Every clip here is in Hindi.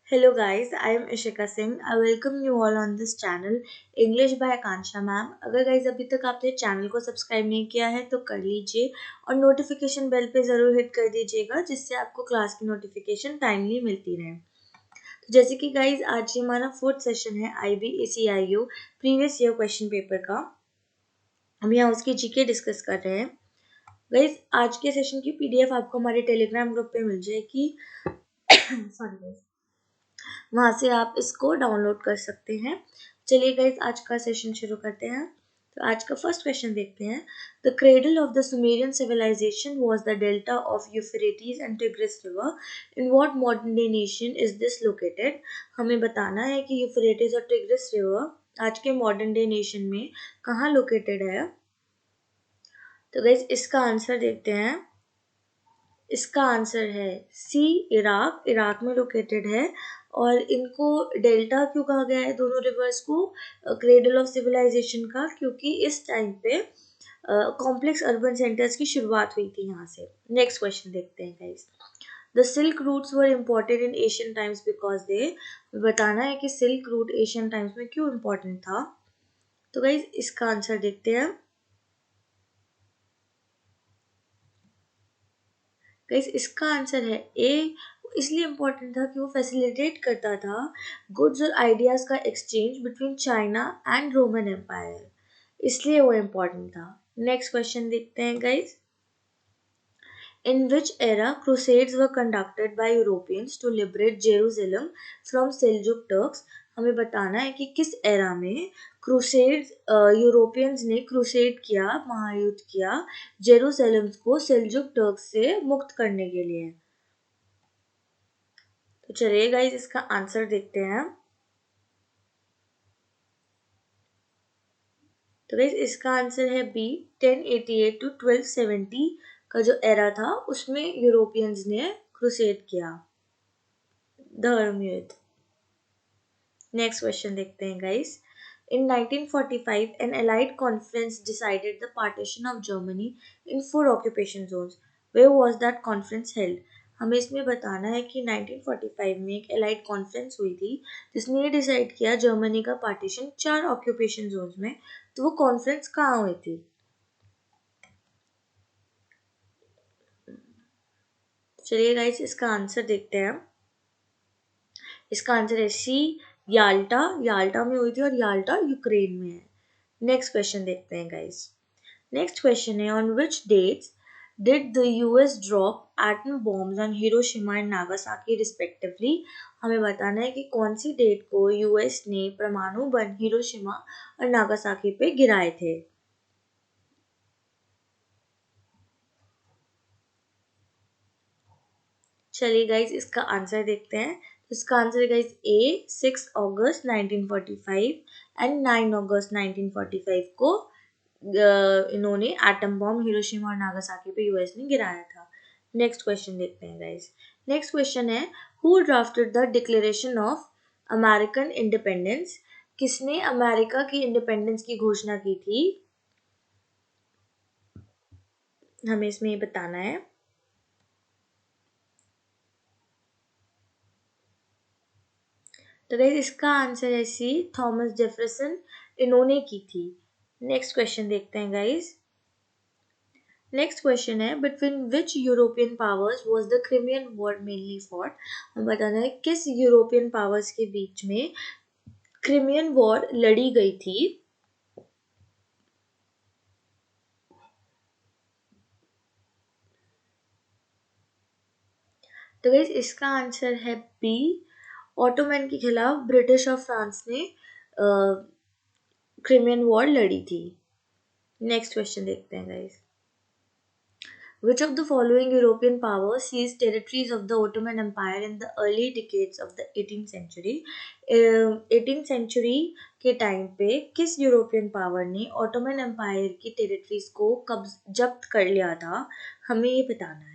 Hello guys, I am Ishika Singh. I welcome you all on this channel English by Akansha ma'am. अगर गाइज अभी तक आपने चैनल को सब्सक्राइब नहीं किया है तो कर लीजिए और नोटिफिकेशन बेल पे ज़रूर हिट कर दीजिएगा जिससे आपको क्लास की नोटिफिकेशन टाइमली मिलती रहे. तो जैसे कि गाइज आज ये हमारा फोर्थ सेशन है IBACIU previous year question paper का. हम यहाँ उसकी जीके डिस्कस कर रहे हैं. गाइज आज के सेशन की PDF आपको हमारे टेलीग्राम ग्रुप पे मिल जाएगी. सॉरी गाइज, वहाँ से आप इसको डाउनलोड कर सकते हैं. चलिए गाइज आज का सेशन शुरू करते हैं. तो आज का फर्स्ट क्वेश्चन देखते हैं. The cradle of the Sumerian civilisation was the delta of Euphrates and Tigris river. In what modern day nation is this located. हमें बताना है कि यूफ्रेटिस और टिग्रिस रिवर आज के मॉडर्न डे नेशन में कहाँ लोकेटेड है. तो गाइज इसका आंसर देखते हैं. इसका आंसर है सी, इराक. इराक में लोकेटेड है. और इनको डेल्टा क्यों कहा गया है दोनों रिवर्स को क्रेडल ऑफ सिविलाइजेशन का, क्योंकि इस टाइम पे कॉम्प्लेक्स अर्बन सेंटर्स की शुरुआत हुई थी यहाँ से. नेक्स्ट क्वेश्चन देखते हैं guys. The silk routes were important in Asian times because they. बताना है कि सिल्क रूट एशियन टाइम्स में क्यों इम्पोर्टेंट था. तो गाइस इसका आंसर देखते हैं. गाइस इसका आंसर है ए. इसलिए इम्पोर्टेंट था कि वो फैसिलिटेट करता था गुड्स और आइडियाज़ का exchange between China and Roman empire, इसलिए वो इम्पोर्टेंट था. नेक्स्ट क्वेश्चन देखते हैं guys. In which era crusades were conducted by Europeans to liberate Jerusalem from Seljuk Turks. हमें बताना है कि किस एरा में क्रूसेड्स यूरोपियंस ने क्रूसेड किया, महायुद्ध किया जेरूसलम को सेल्जुक टर्क से मुक्त करने के लिए. तो चलिए गाइस इसका आंसर देखते हैं. तो गाइस इसका आंसर है बी. 1088 to 1270 का जो एरा था उसमें यूरोपियंस ने क्रूसेड किया, धर्म युद्ध. नेक्स्ट क्वेश्चन देखते हैं guys. In 1945, an Allied conference decided the partition of Germany in 4 occupation zones. Where was that conference held? हमें इसमें बताना है कि 1945 में एक एलाइड कॉन्फ्रेंस हुई थी जिसने ये डिसाइड किया जर्मनी का पार्टीशन 4 ऑक्यूपेशन जोन्स में. तो वो कॉन्फ्रेंस कहाँ हुई थी. चलिए गाइस इसका आंसर देखते हैं. इसका आंसर है सी, याल्टा. याल्टा में हुई थी और याल्टा यूक्रेन में है. नेक्स्ट क्वेश्चन देखते हैं गाइस. नेक्स्ट क्वेश्चन है on which dates did the US drop atom bombs on Hiroshima and Nagasaki respectively. हमें बताना है कि कौन सी डेट को यूएस ने परमाणु बम हिरोशिमा और नागासाकी पे गिराए थे. चलिए गाइज इसका आंसर देखते हैं. तो इसका आंसर है गाइज ए. 6 अगस्त 1945 एंड 9 अगस्त 1945 को इन्होंने एटम बॉम्ब हिरोशिमा और नागासाकी पे यूएस ने गिराया था. नेक्स्ट क्वेश्चन देखते हैं गाइज. नेक्स्ट क्वेश्चन है who drafted the declaration of American independence. किसने अमेरिका की इंडिपेंडेंस की घोषणा की थी. हमें इसमें ये बताना है. तो गाइस इसका आंसर है सी, थॉमस जेफरसन. इन्होंने की थी. नेक्स्ट क्वेश्चन देखते हैं गाइस. नेक्स्ट क्वेश्चन है between which European powers was the Crimean war mainly fought. हमें बताना है किस यूरोपियन पावर्स के बीच में क्रिमियन वॉर लड़ी गई थी. तो गाइस इसका आंसर है बी. ऑटोमैन के खिलाफ ब्रिटिश और फ्रांस ने क्रिमियन वॉर लड़ी थी. नेक्स्ट क्वेश्चन देखते हैं guys. Which of the following European powers seized territories of the Ottoman Empire in the early decades of the 18th century? 18th century के टाइम पे किस यूरोपियन पावर ने ऑटोमन एम्पायर की टेरिटरीज को जब्त कर लिया था. हमें ये बताना है.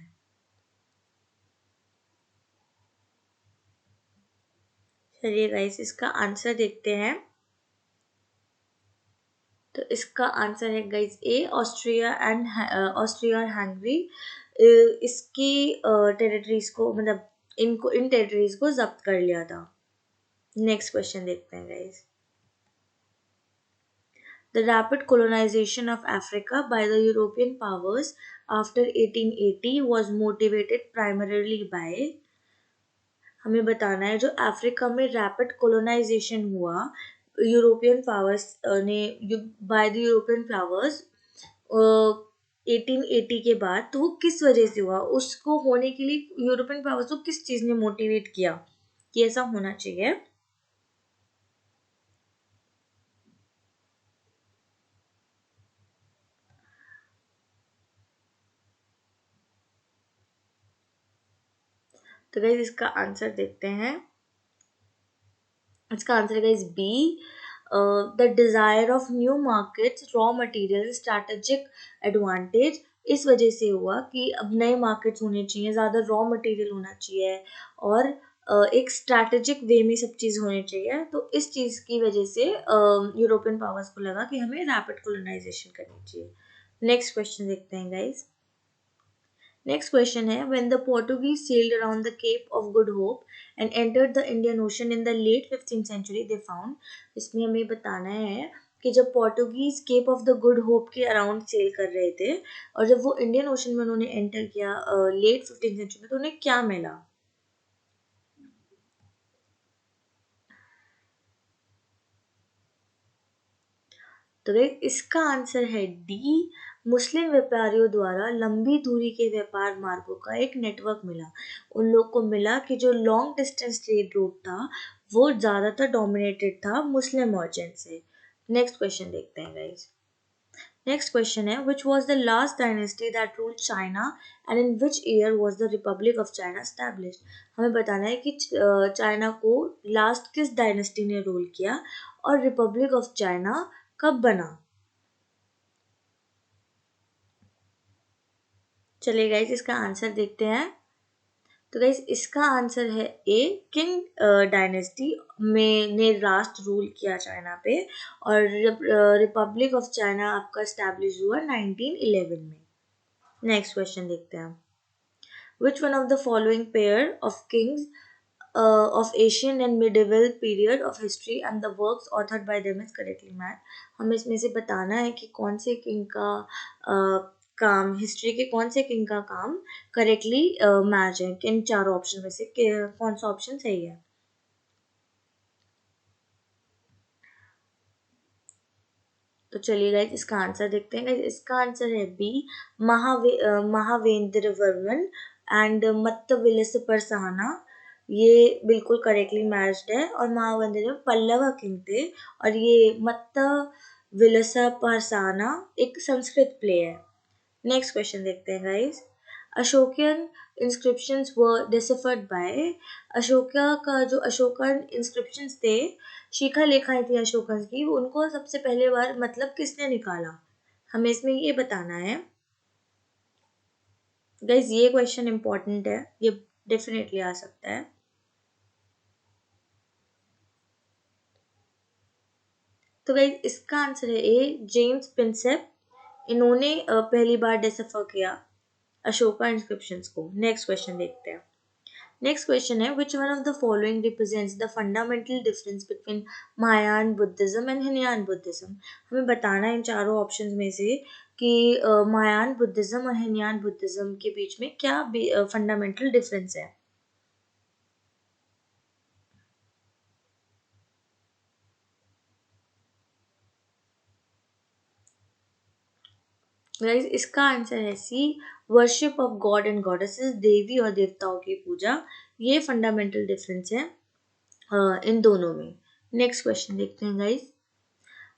चलिए गाइस इसका आंसर देखते हैं. तो इसका आंसर है गाइस ए. ऑस्ट्रिया और हंगरी. इसकी टेरिटरीज को मतलब इन टेरिटरीज को जब्त कर लिया था। नेक्स्ट क्वेश्चन देखते हैं guys. The rapid colonization of Africa by the European powers after 1880 was motivated primarily by, हमें बताना है जो अफ्रीका में रैपिड कोलोनाइजेशन हुआ यूरोपियन पावर्स ने, बाय द यूरोपियन पावर्स 1880 के बाद, तो वो किस वजह से हुआ, उसको होने के लिए यूरोपियन पावर्स को किस चीज ने मोटिवेट किया कि ऐसा होना चाहिए। तो गाइस इसका आंसर देखते हैं। इसका आंसर है guys B, the desire of new markets, raw material, strategic advantage. इस वजह से हुआ कि अब नए मार्केट्स होने चाहिए, ज़्यादा रॉ मटेरियल होना चाहिए और एक स्ट्रैटेजिक वे में सब चीज़ होनी चाहिए। तो इस चीज़ की वजह से यूरोपियन पावर्स को लगा कि हमें रैपिड कोलोनाइजेशन करनी चाहिए। नेक्स्ट क्वेश्चन देखते हैं गाइस। Next question है, when the Portuguese sailed around the Cape of Good Hope and entered the Indian Ocean in the late 15th century, they found, इसमें हमें बताना है कि जब Portuguese Cape of the Good Hope के अराउंड सेल कर रहे थे और जब वो इंडियन ओशन में उन्होंने एंटर किया लेट 15th सेंचुरी में, तो उन्हें क्या मिला। तो इसका आंसर है डी, मुस्लिम व्यापारियों द्वारा लंबी दूरी के व्यापार मार्गों का एक नेटवर्क मिला। उन लोग को मिला कि जो लॉन्ग डिस्टेंस ट्रेड रूट था वो ज़्यादातर डोमिनेटेड था मुस्लिम मर्चेंट से। नेक्स्ट क्वेश्चन देखते हैं गाइस। नेक्स्ट क्वेश्चन है, which was the last dynasty that ruled China and in which year was the Republic of China established. हमें बताना है कि चाइना को लास्ट किस डायनेस्टी ने रूल किया और रिपब्लिक ऑफ चाइना कब बना। चलिए गाइस इसका आंसर देखते हैं। तो गाइस इसका आंसर है ए, किंग डायनेस्टी में ने लास्ट रूल किया चाइना पे और रिपब्लिक ऑफ चाइना आपका स्टैब्लिश हुआ 1911 में। नेक्स्ट क्वेश्चन देखते हैं। विच one of the following pair of Kings of Asian and medieval period of history and the works authored by them is correctly matched। हमें इसमें से बताना है कि कौन से किंग का काम, हिस्ट्री के कौन से किंग का काम करेक्टली मैच है, किन चारों ऑप्शन में से कौन सा ऑप्शन सही है। तो चलिए गाइस इसका आंसर देखते हैं। गाइस इसका आंसर है बी, महावेंद्र वर्मन एंड मत्तविलस परसाना। ये बिल्कुल करेक्टली मैच्ड है और महावेंद्र पल्लव किंग थे और ये मत्तविलस परसाना एक संस्कृत प्ले है। नेक्स्ट क्वेश्चन देखते हैं गाइस। अशोकियन इंस्क्रिप्शंस वर डिसिफर्ड बाय, अशोका का जो अशोकन इंस्क्रिप्शंस थे, शिखा लेखाएं थी अशोकन की, उनको सबसे पहले बार मतलब किसने निकाला, हमें इसमें ये बताना है। गाइस ये क्वेश्चन इंपॉर्टेंट है, ये डेफिनेटली आ सकता है। तो गाइस इसका आंसर है ए, जेम्स प्रिंसेप। इन्होंने पहली बार डिसिफर किया अशोका इंस्क्रिप्शंस को। नेक्स्ट क्वेश्चन देखते हैं। नेक्स्ट क्वेश्चन है, which one of the following represents the fundamental difference between Mahayana Buddhism and Hinayana Buddhism. हमें बताना है इन चारों ऑप्शंस में से कि महायान बुद्धिज्म और हिनयान बुद्धिज्म के बीच में क्या फंडामेंटल डिफरेंस है। गाइस इसका आंसर है C, worship of god and goddesses, देवी और देवताओं की पूजा। ये फंडामेंटल डिफरेंस है इन दोनों में। नेक्स्ट क्वेश्चन देखते हैं guys.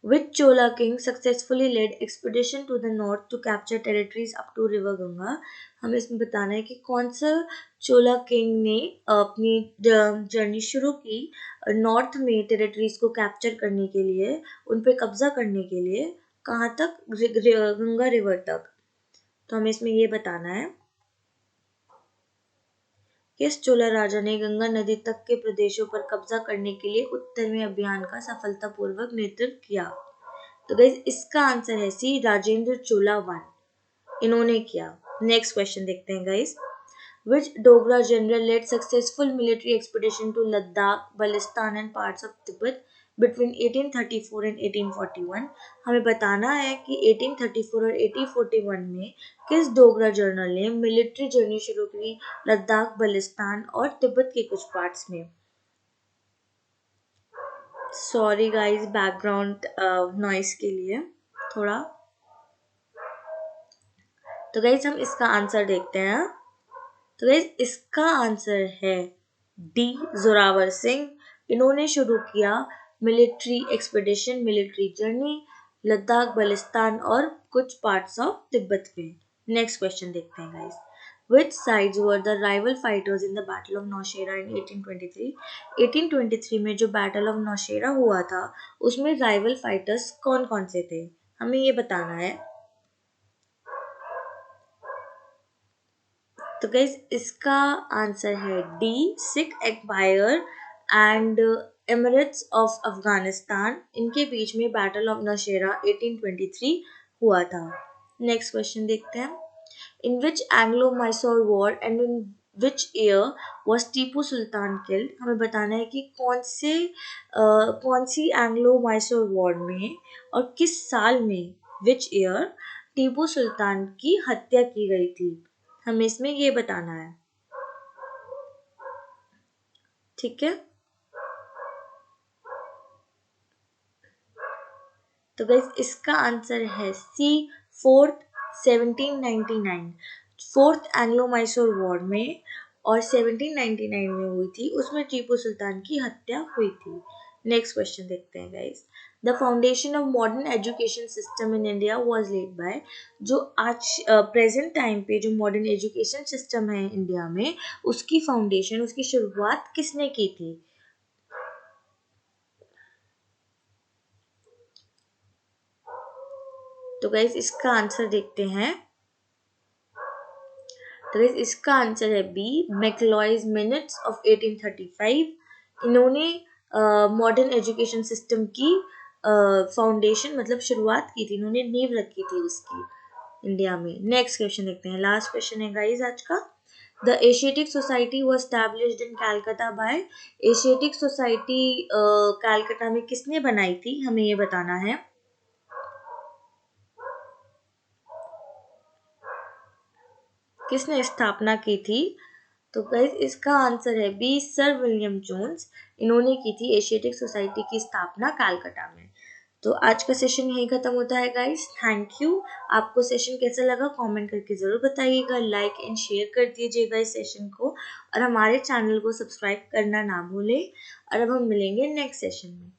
Which Chola king successfully led expedition to the north to capture territories up to river Ganga। हमें इसमें बताना है कि कौन सा चोला किंग ने अपनी जर्नी शुरू की नॉर्थ में टेरिटरीज को कैप्चर करने के लिए, उन पे कब्जा करने के लिए, कहाँ तक, गंगा रिवर तक। तो हमें इसमें ये बताना है किस चोला राजा ने गंगा नदी तक के प्रदेशों पर कब्जा करने के लिए उत्तर में अभियान का सफलतापूर्वक नेतृत्व किया। तो गाइस इसका आंसर है सी, राजेंद्र चोला वन, इन्होंने किया। नेक्स्ट क्वेश्चन देखते हैं guys. Which Dogra general led successful military expedition to Ladakh, Baltistan and parts of Tibet between 1834 and 1841? हमें बताना है कि 1834 और 1841 में किस डोगरा जर्नल ने मिलिट्री जर्नी शुरू की लद्दाख, बलिस्तान और तिब्बत के कुछ पार्ट्स में। सॉरी गाइस बैकग्राउंड नॉइस के लिए थोड़ा। तो गाइस हम इसका आंसर देखते हैं। तो गाइस इसका आंसर है डी, जोरावर सिंह। इन्होंने शुरू किया military expedition, military journey Ladakh, Baltistan और कुछ पार्ट्स ऑफ तिब्बत में। नेक्स्ट क्वेश्चन देखते हैं guys. Which sides were the rival fighters in the Battle of Nowshera in 1823? 1823 में जो बैटल ऑफ नौशेरा हुआ था उसमें राइवल फाइटर्स कौन कौन से थे, हमें ये बताना है। तो गाइस इसका आंसर है D, Sikh Empire and emirates of Afghanistan. इनके बीच में बैटल ऑफ नौशेरा 1823 हुआ था। नेक्स्ट क्वेश्चन देखते हैं। In which Anglo-Mysore War and in which year was Tipu Sultan killed? हमें बताना है कि कौन सी एंग्लो-माइसोर वॉर में और किस साल में which year टीपू सुल्तान की हत्या की गई थी, हमें इसमें ये बताना है। ठीक है, तो गाइस इसका आंसर है सी, 1799। फोर्थ एंग्लो माइसोर वॉर में और 1799 में हुई थी, उसमें टीपू सुल्तान की हत्या हुई थी। नेक्स्ट क्वेश्चन देखते हैं guys. The foundation of modern education system in India was led by. जो आज प्रेजेंट टाइम पे जो मॉडर्न एजुकेशन सिस्टम है इंडिया में, उसकी फाउंडेशन, उसकी शुरुआत किसने की थी? तो गाइस इसका आंसर देखते हैं। तो गाइस इसका आंसर है बी, मैकलॉयज मिनट्स ऑफ 1835। इन्होंने मॉडर्न एजुकेशन सिस्टम की फाउंडेशन मतलब शुरुआत की थी, इन्होंने नींव रखी थी उसकी इंडिया में। नेक्स्ट क्वेश्चन देखते हैं, लास्ट क्वेश्चन है गाइस आज का। The Asiatic Society was established in Calcutta by. Asiatic Society Calcutta में किसने बनाई थी, हमें ये बताना है। किसने स्थापना की थी? तो गाइस इसका आंसर है बी, सर विलियम जोन्स। इन्होंने की थी एशियाटिक सोसाइटी की स्थापना कलकत्ता में। तो आज का सेशन यही खत्म होता है गाइस, थैंक यू। आपको सेशन कैसा लगा कमेंट करके ज़रूर बताइएगा, लाइक एंड शेयर कर दीजिएगा इस सेशन को और हमारे चैनल को सब्सक्राइब करना ना भूलें। और अब हम मिलेंगे नेक्स्ट सेशन में।